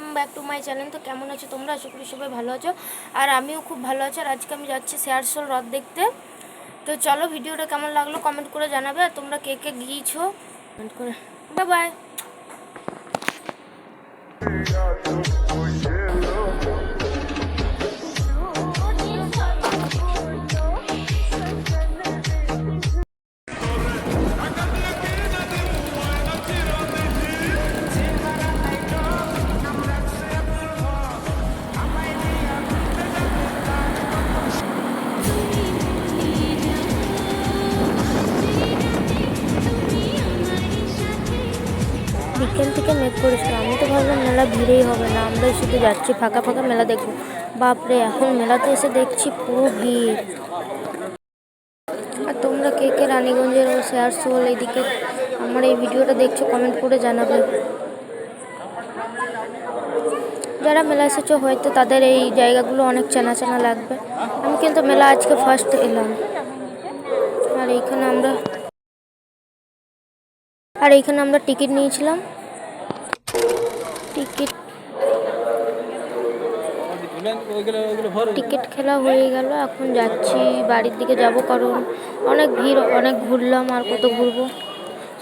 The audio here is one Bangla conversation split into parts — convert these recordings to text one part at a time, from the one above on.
Welcome back to my channel. তো কেমন আছো তোমরা? আশা করি সবাই ভালো আছো, আর আমিও খুব ভালো আছি। আর আজকে আমি যাচ্ছি শেয়ারশোল হ্রদ দেখতে। তো চলো, ভিডিওটা কেমন লাগলো কমেন্ট করে জানাবে। আর তোমরা কে কে গিয়েছো কমেন্ট করে। Bye bye. বিকেল থেকে মেঘ করেছিল, আমি তো ভাবলাম মেলা ভিড়েই হবে না, আমরাই শুধু যাচ্ছি ফাঁকা ফাঁকা মেলা দেখবো। বাপরে, এখন মেলাতে এসে দেখছি পুরো ভিড়। আর তোমরা কে কে রানীগঞ্জের ও শেয়ারশোল এইদিকে আমার এই ভিডিওটা দেখছো কমেন্ট করে জানাবে। যারা মেলা এসেছো হয়তো তাদের এই জায়গাগুলো অনেক চেনা চেনা লাগবে। আমি কিন্তু মেলা আজকে ফার্স্ট এলাম। আর এইখানে আমরা টিকিট নিয়েছিলাম। টিকিট খেলা হয়ে গেল, এখন যাচ্ছি বাড়ির দিকে যাব, কারণ অনেক ভিড়, অনেক ঘুরলাম, আর কত ঘুরবো।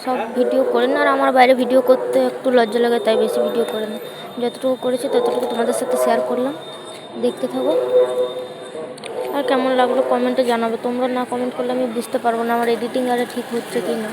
সব ভিডিও করে না, আর আমার বাইরে ভিডিও করতে একটু লজ্জা লাগে, তাই বেশি ভিডিও করে না। যতটুকু করেছি ততটুকু তোমাদের সাথে শেয়ার করলাম, দেখতে থাকো। আর কেমন লাগলো কমেন্টে জানাবে। তোমরা না কমেন্ট করলে আমি বুঝতে পারবো না আমার এডিটিং আরে ঠিক হচ্ছে কি না।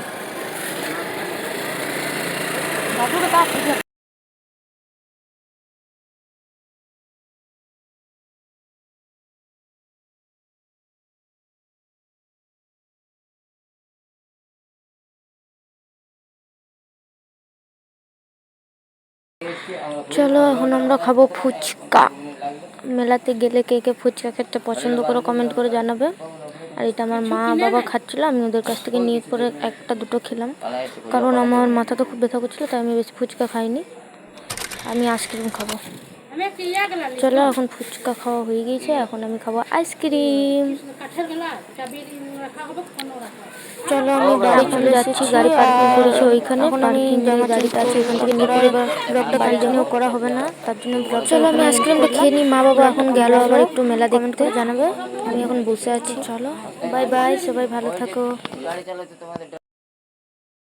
চলো, এখন আমরা খাবো ফুচকা। মেলাতে গেলে কে কে ফুচকা খেতে পছন্দ করে কমেন্ট করে জানাবে। আর এটা আমার মা বাবা খাচ্ছিল, আমি ওদের কাছ থেকে নিয়ে পরে একটা দুটো খেলাম, কারণ আমার মাথা তো খুব ব্যথা করছিল, তাই আমি বেশি ফুচকা খাইনি। আমি আইসক্রিম খাবো। চলো, এখন ফুচকা খাওয়া হয়ে গিয়েছে, এখন আমি খাবো আইসক্রিম। চলো, আমি বাড়ি চলে যাচ্ছি, গাড়ি পার্কিং করেছি ওইখানে। পার্কিং যে গাড়িটা আছে ওইখান থেকে নিয়ে পরে ব্লগটা কন্টিনিউ করা হবে না, তার জন্য চলো আমি আইসক্রিমটা খেয়ে নিই। মা বাবা এখন গেল আবার একটু মেলা দেখতে, জানাবে। আমি এখন বসে আছি। চলো, বাই বাই, সবাই ভালো থাকো।